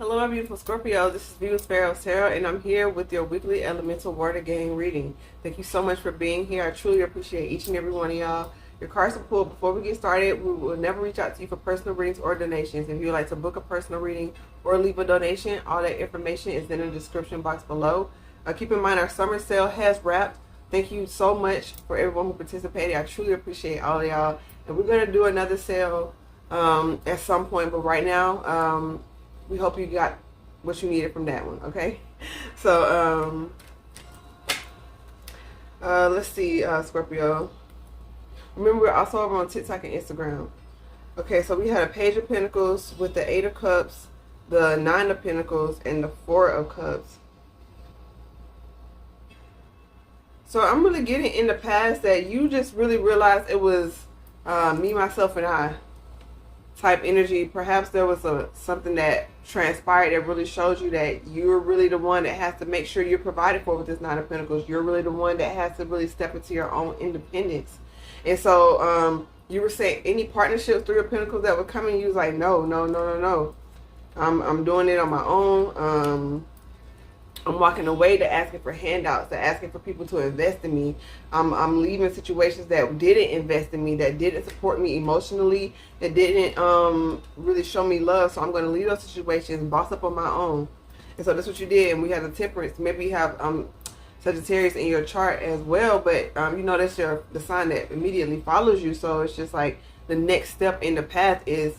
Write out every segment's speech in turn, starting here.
Hello, my beautiful Scorpio. This is V with PharaohsTarot, and I'm here with your weekly elemental word again reading. Thank you so much for being here. I truly appreciate each and every one of y'all. Your cards are pulled. Before we get started, we will never reach out to you for personal readings or donations. If you would like to book a personal reading or leave a donation, all that information is in the description box below. Keep in mind, our summer sale has wrapped. Thank you so much for everyone who participated. I truly appreciate all of y'all. And we're going to do another sale at some point, but right now, we hope you got what you needed from that one, okay? So, let's see, Scorpio. Remember, we're also over on TikTok and Instagram. Okay, so we had a Page of Pentacles with the 8 of Cups, the 9 of Pentacles, and the 4 of Cups. So I'm really getting in the past that you just really realized it was me, myself, and I type energy. Perhaps there was something that transpired that really shows you that you're really the one that has to make sure you're provided for with this 9 of Pentacles. You're really the one that has to really step into your own independence. And so you were saying any partnerships, 3 of Pentacles that were coming, you was like, no. I'm doing it on my own. I'm walking away to asking for handouts, to asking for people to invest in me. I'm leaving situations that didn't invest in me, that didn't support me emotionally, that didn't really show me love. So I'm going to leave those situations, boss up on my own. And so that's what you did. And we have the Temperance. Maybe you have Sagittarius in your chart as well, but you know that's the sign that immediately follows you. So it's just like the next step in the path is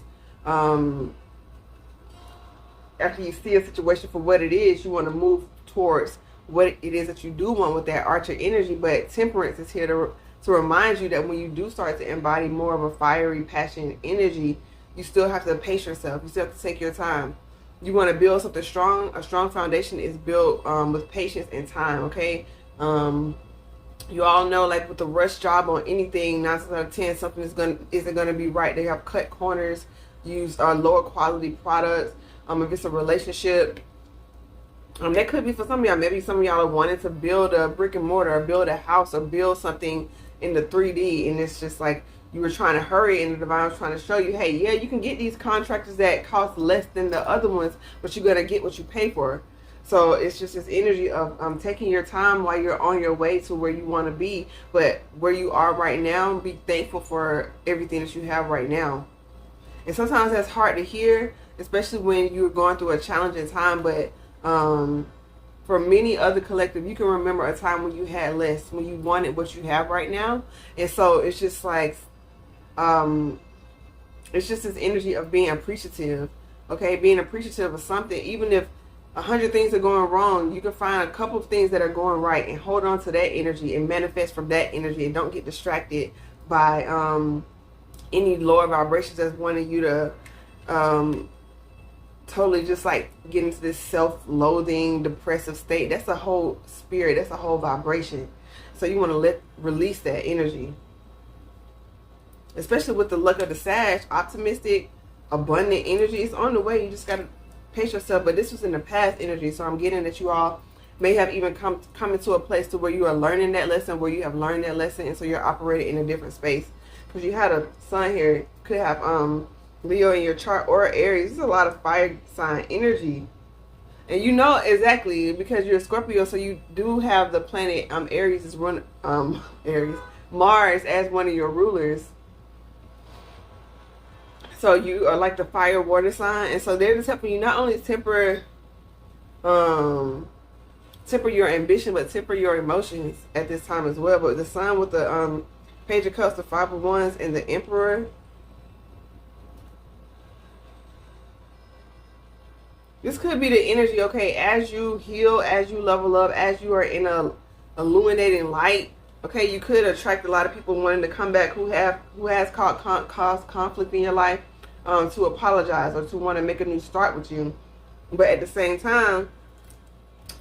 after you see a situation for what it is, you want to move towards what it is that you do want with that Archer energy. But Temperance is here to remind you that when you do start to embody more of a fiery, passionate energy, you still have to pace yourself. You still have to take your time. You want to build something strong. A strong foundation is built with patience and time, okay? You all know, like with the rush job on anything, 9 out of 10, something isn't going to be right. They have cut corners, use lower quality products. If it's a relationship, that could be for some of y'all. Maybe some of y'all are wanting to build a brick and mortar, or build a house, or build something in the 3D, and it's just like you were trying to hurry, and the divine was trying to show you, hey, yeah, you can get these contractors that cost less than the other ones, but you're gonna get what you pay for. So it's just this energy of taking your time while you're on your way to where you want to be. But where you are right now, be thankful for everything that you have right now. And sometimes that's hard to hear, especially when you're going through a challenging time. But for many other collective, you can remember a time when you had less, when you wanted what you have right now. And so it's just like, it's just this energy of being appreciative, okay? Being appreciative of something. Even if 100 things are going wrong, you can find a couple of things that are going right and hold on to that energy and manifest from that energy, and don't get distracted by any lower vibrations that's wanting you to totally just like get into this self-loathing, depressive state. That's a whole spirit. That's a whole vibration. So you want to release that energy. Especially with the luck of the Sag, optimistic, abundant energy. It's on the way. You just got to pace yourself. But this was in the past energy. So I'm getting that you all may have even come into a place to where you are learning that lesson, where you have learned that lesson. And so you're operating in a different space. Because you had a sun here. Could have Leo in your chart, or Aries. There's a lot of fire sign energy, and you know exactly because you're a Scorpio, so you do have the planet Aries is one Mars as one of your rulers. So you are like the fire water sign, and so they're just helping you not only temper your ambition, but temper your emotions at this time as well. But the sun with the Page of Cups, the 5 of Wands, and the Emperor. This could be the energy, okay, as you heal, as you level up, as you are in a illuminating light, okay, you could attract a lot of people wanting to come back who has caused conflict in your life, to apologize or to want to make a new start with you. But at the same time,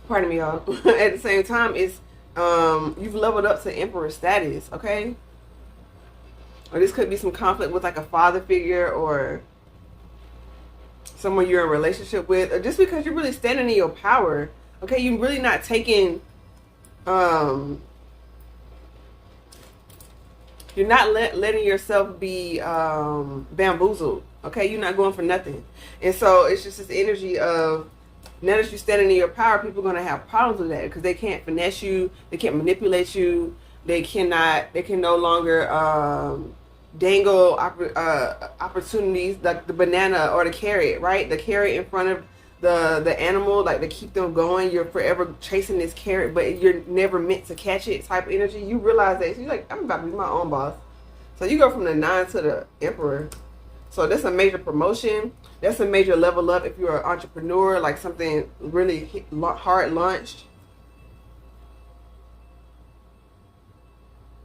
pardon me, y'all, at the same time, it's you've leveled up to Emperor status, okay? Or this could be some conflict with like a father figure, or someone you're in a relationship with, or just because you're really standing in your power, okay? You're really not taking you're not letting yourself be bamboozled, Okay, you're not going for nothing. And so it's just this energy of, now that you're standing in your power, people are going to have problems with that because they can't finesse you, they can't manipulate you, they can no longer dangle opportunities like the banana or the carrot, right? The carrot in front of the animal, like to keep them going. You're forever chasing this carrot, but you're never meant to catch it type of energy. You realize that. So you're like, I'm about to be my own boss. So you go from the 9 to the Emperor. So that's a major promotion. That's a major level up if you're an entrepreneur, like something really hard launched.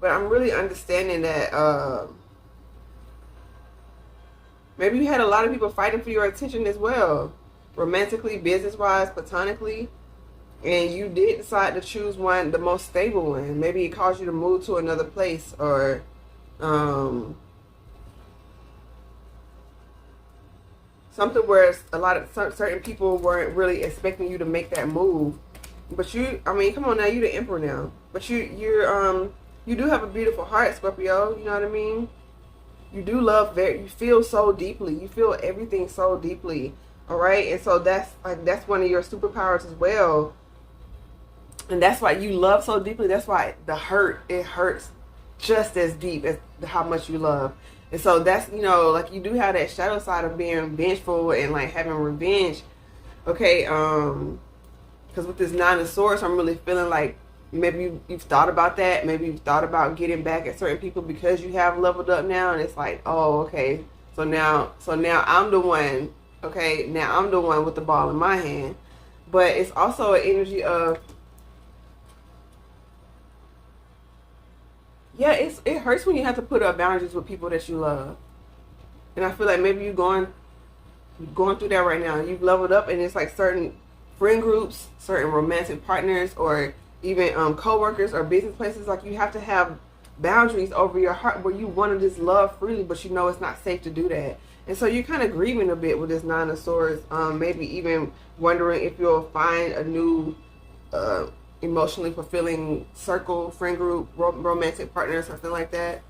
But I'm really understanding that maybe you had a lot of people fighting for your attention as well. Romantically, business-wise, platonically. And you did decide to choose one, the most stable one. Maybe it caused you to move to another place, or something where a lot of certain people weren't really expecting you to make that move. But you, I mean, come on now, you're the Emperor now. But you do have a beautiful heart, Scorpio. You know what I mean? You do love you feel so deeply. You feel everything so deeply. All right, and so that's one of your superpowers as well, and that's why you love so deeply. That's why it hurts just as deep as how much you love. And so that's, you know, like you do have that shadow side of being vengeful and like having revenge. Okay, because with this 9 of Swords, I'm really feeling like maybe you've thought about that. Maybe you've thought about getting back at certain people because you have leveled up now, and it's like, oh, okay, so now I'm the one. Okay, now I'm the one with the ball in my hand. But it's also an energy of, yeah, it hurts when you have to put up boundaries with people that you love. And I feel like maybe you're going through that right now. You've leveled up, and it's like certain friend groups, certain romantic partners, or even co-workers or business places. Like you have to have boundaries over your heart where you want to just love freely, but you know it's not safe to do that. And so you're kind of grieving a bit with this 9 of Swords. Maybe even wondering if you'll find a new emotionally fulfilling circle, friend group, romantic partner, something like that.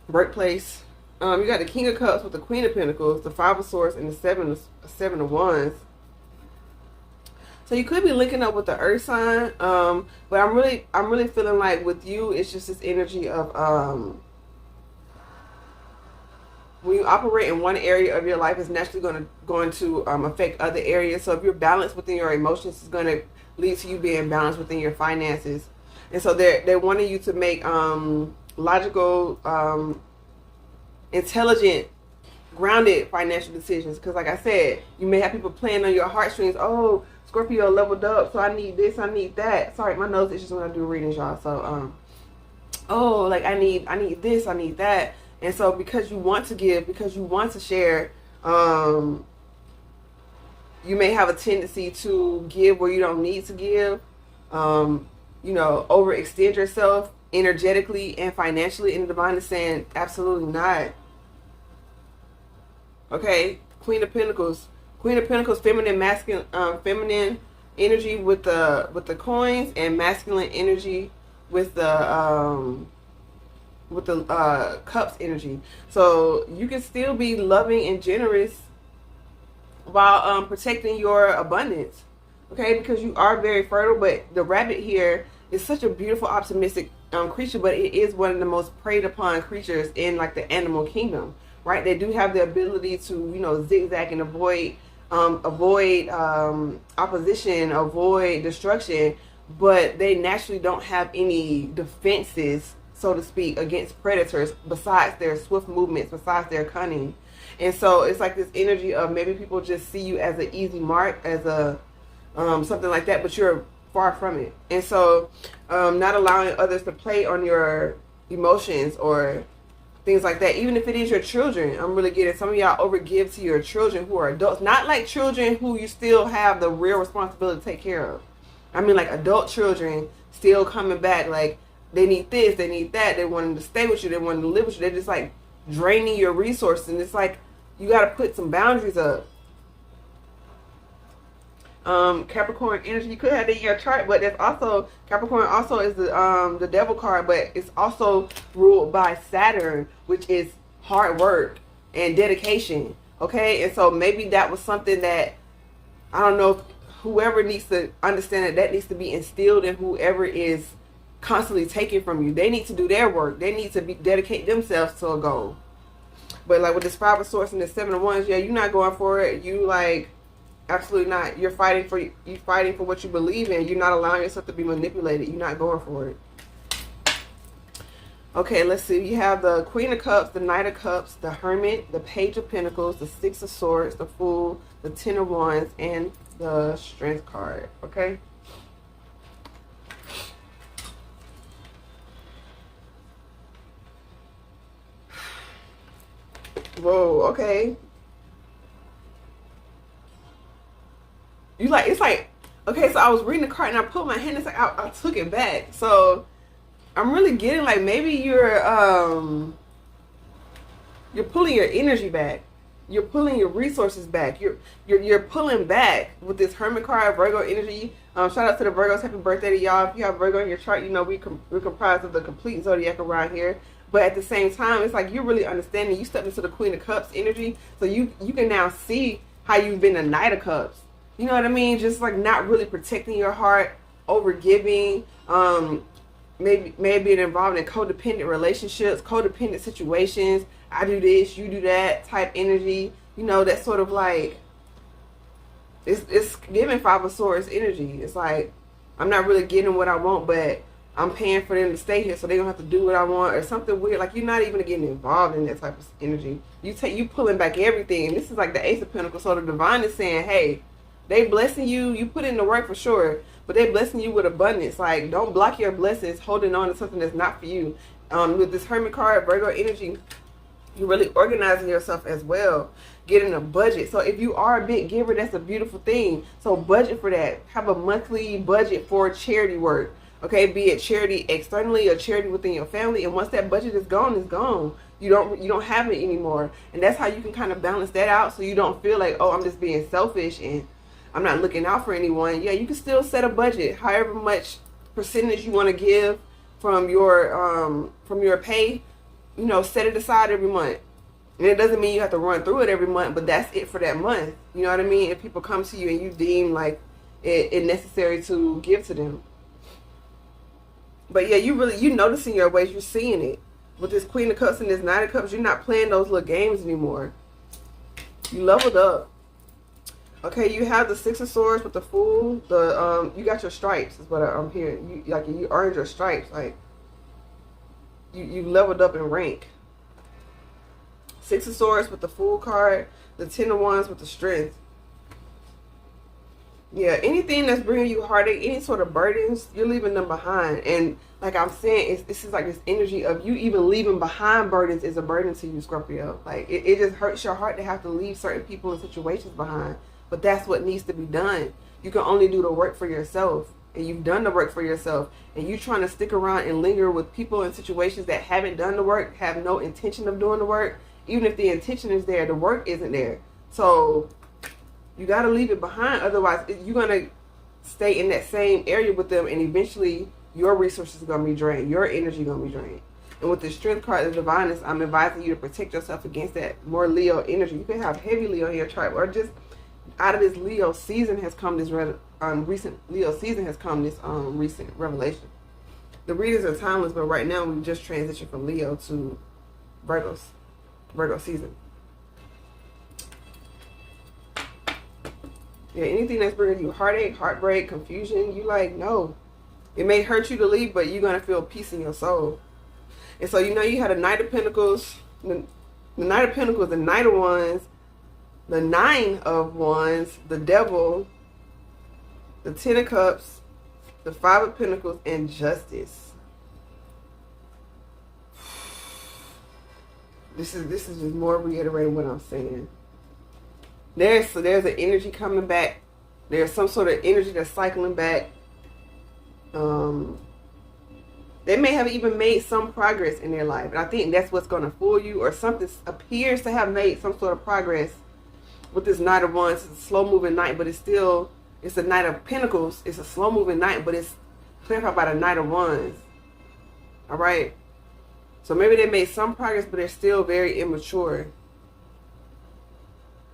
Workplace. You got the King of Cups with the Queen of Pentacles, the 5 of Swords, and the 7 of Wands. So you could be linking up with the Earth sign. But I'm really feeling like with you, it's just this energy of when you operate in one area of your life, it's naturally going to affect other areas. So if you're balanced within your emotions, it's going to lead to you being balanced within your finances. And so they're wanting you to make logical, intelligent, grounded financial decisions. Because like I said, you may have people playing on your heartstrings. Oh, Scorpio leveled up, so I need this, I need that. Sorry, my nose itches when I do readings, y'all. So oh, like I need this, I need that. And so because you want to give, because you want to share, you may have a tendency to give where you don't need to give, you know, overextend yourself energetically and financially. And the divine is saying, absolutely not. Okay, Queen of Pentacles. Queen of Pentacles, feminine, masculine, feminine energy with the coins, and masculine energy with the cups energy. So you can still be loving and generous while protecting your abundance. Okay, because you are very fertile. But the rabbit here is such a beautiful, optimistic creature, but it is one of the most preyed upon creatures in like the animal kingdom, right? They do have the ability to, you know, zigzag and avoid opposition, avoid destruction, but they naturally don't have any defenses, so to speak, against predators besides their swift movements, besides their cunning. And so it's like this energy of maybe people just see you as an easy mark, as a something like that, but you're far from it. And so not allowing others to play on your emotions or things like that, even if it is your children. I'm really getting some of y'all overgive to your children who are adults, not like children who you still have the real responsibility to take care of. I mean like adult children still coming back, like they need this, they need that, they want to stay with you, they want to live with you, they're just like draining your resources. And it's like you got to put some boundaries up. Capricorn energy, you could have that in your chart, but there's also, Capricorn also is the devil card, but it's also ruled by Saturn, which is hard work, and dedication. Okay, and so maybe that was something that, I don't know, whoever needs to understand that needs to be instilled in whoever is constantly taking from you. They need to do their work. They need to dedicate themselves to a goal. But like with this 5 of Swords and the 7 of Wands, yeah, you're not going for it. You like, absolutely not. You're fighting for what you believe in. You're not allowing yourself to be manipulated. You're not going for it. Okay, let's see. You have the Queen of Cups, the Knight of Cups, the Hermit, the Page of Pentacles, the 6 of Swords, the Fool, the 10 of Wands, and the Strength card. Okay. Whoa, okay. You like, it's like, okay, so I was reading the card and I put my hand, it's like I took it back. So I'm really getting like maybe you're pulling your energy back. You're pulling your resources back. You're pulling back with this Hermit card, Virgo energy. Shout out to the Virgos. Happy birthday to y'all. If you have Virgo in your chart, you know we're comprised of the complete zodiac around here. But at the same time, it's like you're really understanding. You stepped into the Queen of Cups energy, so you can now see how you've been a Knight of Cups. You know what I mean? Just like not really protecting your heart, over giving, maybe being involved in codependent relationships, codependent situations. I do this, you do that type energy. You know, that sort of like, it's giving 5 of Swords energy. It's like, I'm not really getting what I want, but I'm paying for them to stay here so they don't have to do what I want or something weird. Like, you're not even getting involved in that type of energy. You pulling back everything. And this is like the Ace of Pentacles. So the Divine is saying, hey, they blessing you. You put in the work for sure, but they blessing you with abundance. Like, don't block your blessings holding on to something that's not for you. With this Hermit card, Virgo energy, you're really organizing yourself as well, getting a budget. So if you are a big giver, that's a beautiful thing. So budget for that. Have a monthly budget for charity work. Okay, be it charity externally or charity within your family. And once that budget is gone, it's gone. You don't have it anymore. And that's how you can kind of balance that out, so you don't feel like, oh, I'm just being selfish and I'm not looking out for anyone. Yeah, you can still set a budget, however much percentage you want to give from your pay. You know, set it aside every month. And it doesn't mean you have to run through it every month, but that's it for that month. You know what I mean? If people come to you and you deem like it necessary to give to them. But yeah, you noticing your ways, you're seeing it. With this Queen of Cups and this Knight of Cups, you're not playing those little games anymore. You leveled up. Okay, you have the 6 of Swords with the Fool. You got your stripes, is what I'm hearing. You earned your stripes. Like, you leveled up in rank. 6 of Swords with the Fool card. The 10 of Wands with the Strength. Yeah, anything that's bringing you heartache, any sort of burdens, you're leaving them behind. And like I'm saying, this is like this energy of you even leaving behind burdens is a burden to you, Scorpio. Like, it just hurts your heart to have to leave certain people and situations behind. But that's what needs to be done. You can only do the work for yourself. And you've done the work for yourself. And you trying to stick around and linger with people in situations that haven't done the work, have no intention of doing the work. Even if the intention is there, the work isn't there. So you got to leave it behind. Otherwise, you're going to stay in that same area with them. And eventually, your resources are going to be drained. Your energy is going to be drained. And with the Strength card, the Divine, I'm advising you to protect yourself against that more Leo energy. You can have heavy Leo in your chart, or just out of this Leo season has come this recent Leo season has come this recent revelation. The readings are timeless, but right now we just transitioned from Leo to Virgo season. Yeah, anything that's bringing you heartache, heartbreak, confusion, you like, no. It may hurt you to leave, but you're going to feel peace in your soul. And so, you know, you had a Knight of Pentacles, the Knight of Pentacles, the Knight of Wands, the 9 of Wands, the Devil, the 10 of Cups, the 5 of Pentacles, and Justice. This is just more reiterating what I'm saying. There's an energy coming back. There's some sort of energy that's cycling back. They may have even made some progress in their life. And I think that's what's going to fool you, or something appears to have made some sort of progress with this Knight of Wands. It's a slow-moving knight, but it's a Knight of Pentacles. It's a slow-moving knight, but it's clarified by the Knight of Wands. All right? So maybe they made some progress, but they're still very immature.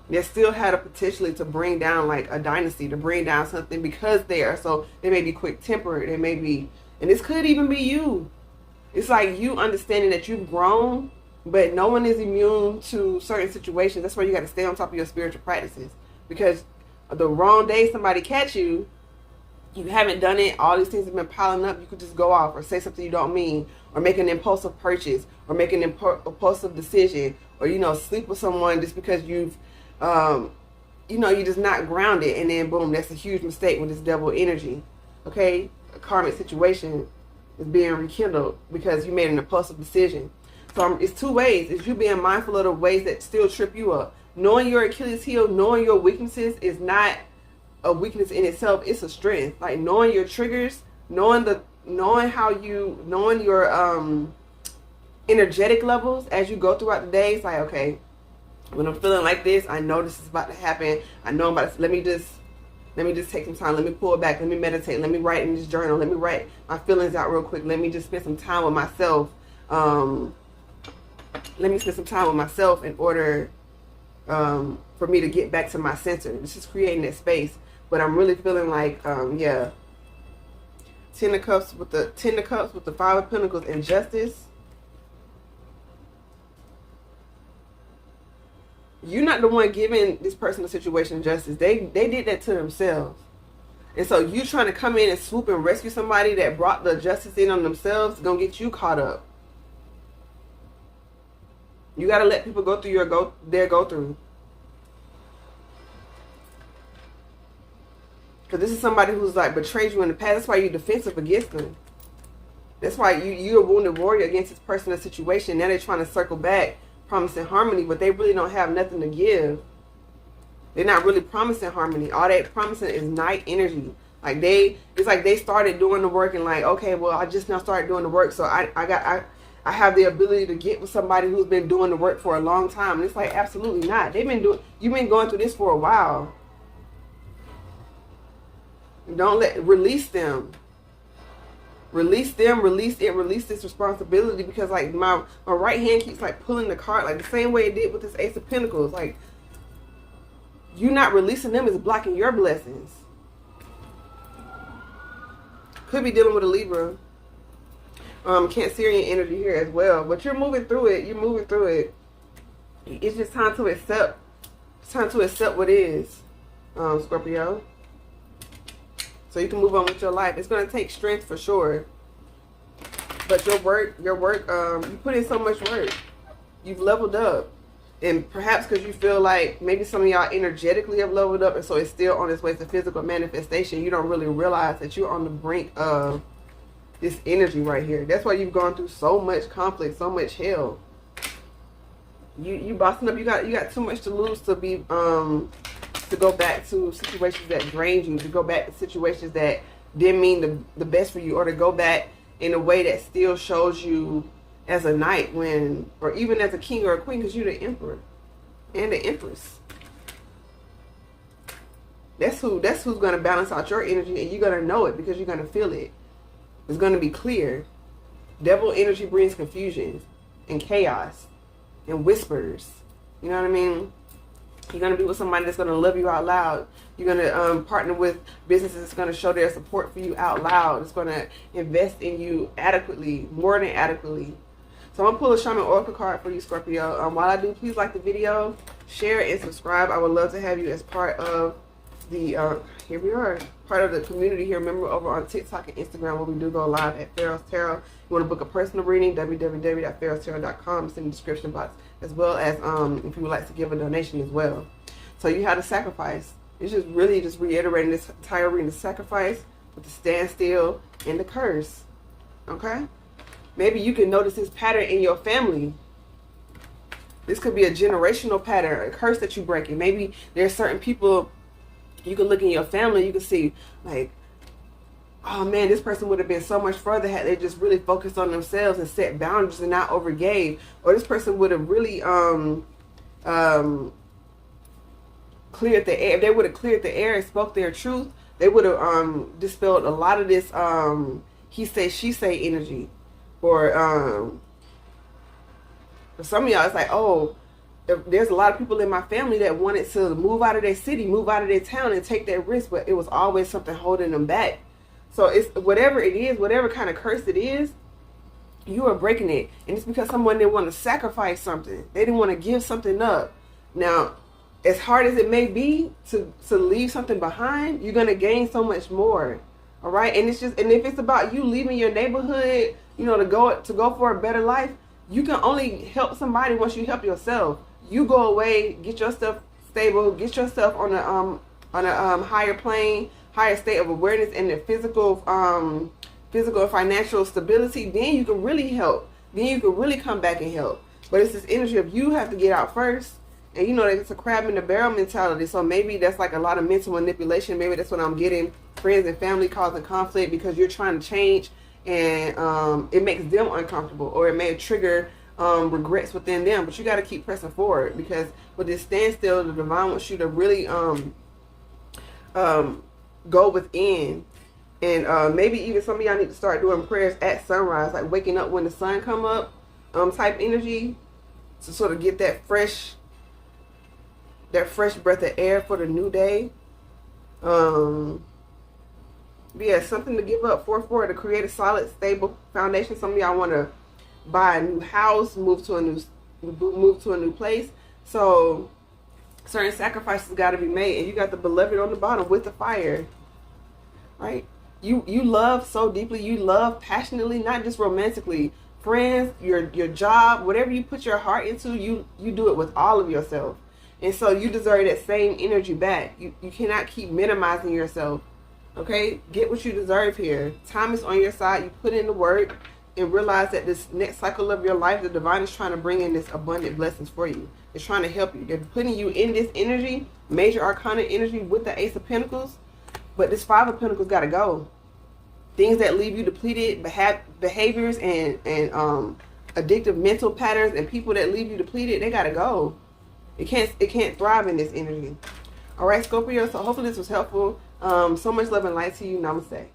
They still had a potentially to bring down like a dynasty, to bring down something, because they are so, they may be quick tempered, they may be, and this could even be you. It's like you understanding that you've grown, but no one is immune to certain situations. That's why you got to stay on top of your spiritual practices, because the wrong day somebody catch you, you haven't done it, all these things have been piling up, you could just go off or say something you don't mean, or make an impulsive purchase, or make an impulsive decision, or, you know, sleep with someone just because you've, you know, you're just not grounded, and then boom, that's a huge mistake with this devil energy. Okay, a karmic situation is being rekindled because you made an impulsive decision. So it's two ways. It's you being mindful of the ways that still trip you up. Knowing your Achilles heel, knowing your weaknesses is not a weakness in itself, it's a strength. Like knowing your triggers, knowing your energetic levels as you go throughout the day. It's like, okay, when I'm feeling like this, I know this is about to happen. I know I'm about to, let me just take some time. Let me pull back. Let me meditate. Let me write in this journal. Let me write my feelings out real quick. Let me just spend some time with myself. Let me spend some time with myself in order for me to get back to my center. This is creating that space. But I'm really feeling like, yeah, Ten of Cups with the Five of Pentacles and Justice. You're not the one giving this person a situation justice. They did that to themselves. And so you trying to come in and swoop and rescue somebody that brought the justice in on themselves is going to get you caught up. You got to let people go through their go through. Because this is somebody who's like betrayed you in the past. That's why you're defensive against them. That's why you're a wounded warrior against this person or situation. Now they're trying to circle back, promising harmony, but they really don't have nothing to give. They're not really promising harmony. All they promising is night energy. Like it's like they started doing the work and like, okay, well, I just now started doing the work, so I have the ability to get with somebody who's been doing the work for a long time. And it's like, absolutely not. You've been going through this for a while. Release them. Release them, release this responsibility, because like my right hand keeps like pulling the card like the same way it did with this Ace of Pentacles. Like, you not releasing them is blocking your blessings. Could be dealing with a Libra. Cancerian energy here as well. But you're moving through it. It's just time to accept. It's time to accept what is, Scorpio. So you can move on with your life. It's going to take strength for sure. But your work, you put in so much work. You've leveled up. And perhaps because you feel like maybe some of y'all energetically have leveled up, and so it's still on its way to physical manifestation, you don't really realize that you're on the brink of this energy right here. That's why you've gone through so much conflict, so much hell. You bossing up. You got too much to lose to be to go back to situations that drained you, to go back to situations that didn't mean the best for you, or to go back in a way that still shows you as a knight or even as a king or a queen, because you're the emperor and the empress. That's who's going to balance out your energy, and you're going to know it because you're going to feel it. It's going to be clear. Devil energy brings confusion and chaos and whispers. You know what I mean? You're going to be with somebody that's going to love you out loud. You're going to partner with businesses that's going to show their support for you out loud. It's going to invest in you adequately, more than adequately. So I'm going to pull a Shaman Oracle card for you, Scorpio. While I do, please like the video, share, and subscribe. I would love to have you as part of the, here we are, part of the community here. Remember, over on TikTok and Instagram, where we do go live at Pharaohs Tarot. You want to book a personal reading, www.PharaohsTarot.com. It's in the description box, as well as if you would like to give a donation as well. So you have to sacrifice. It's just really just reiterating this entire reading: the sacrifice with the standstill and the curse. Okay? Maybe you can notice this pattern in your family. This could be a generational pattern, a curse that you're breaking. Maybe there's certain people you can look in your family, you can see like, oh man, this person would have been so much further had they just really focused on themselves and set boundaries and not overgave. Or this person would have really cleared the air. If they would have cleared the air and spoke their truth, they would have dispelled a lot of this he say, she say energy. Or for some of y'all, it's like, oh, there's a lot of people in my family that wanted to move out of their city, move out of their town, and take that risk, but it was always something holding them back. So it's whatever it is, whatever kind of curse it is, you are breaking it. And it's because someone didn't want to sacrifice something. They didn't want to give something up. Now, as hard as it may be to leave something behind, you're going to gain so much more. All right? And it's just, and if it's about you leaving your neighborhood, you know, to go for a better life, you can only help somebody once you help yourself. You go away, get yourself stable, get yourself on a higher plane, higher state of awareness, and the physical and financial stability. Then you can really help. Then you can really come back and help. But it's this energy of you have to get out first. And you know, it's a crab in the barrel mentality. So maybe that's like a lot of mental manipulation. Maybe that's what I'm getting. Friends and family causing conflict because you're trying to change, and it makes them uncomfortable, or it may trigger regrets within them. But you got to keep pressing forward, because with this standstill, the divine wants you to really go within. And maybe even some of y'all need to start doing prayers at sunrise, like waking up when the sun come up, type energy, to sort of get that fresh breath of air for the new day. Yeah, something to give up for to create a solid, stable foundation. Some of y'all want to buy a new house, move to a new place. So certain sacrifices got to be made, and you got the beloved on the bottom with the fire, right? You love so deeply, you love passionately, not just romantically. Friends, your job, whatever you put your heart into, you do it with all of yourself. And so you deserve that same energy back. You cannot keep minimizing yourself. Okay? Get what you deserve here. Time is on your side. You put in the work and realize that this next cycle of your life, the divine is trying to bring in this abundant blessings for you. It's trying to help you. They're putting you in this energy, major arcana energy with the Ace of Pentacles. But this Five of Pentacles got to go. Things that leave you depleted, behaviors and addictive mental patterns, and people that leave you depleted, they got to go. It can't thrive in this energy. All right, Scorpio. So hopefully this was helpful. So much love and light to you. Namaste.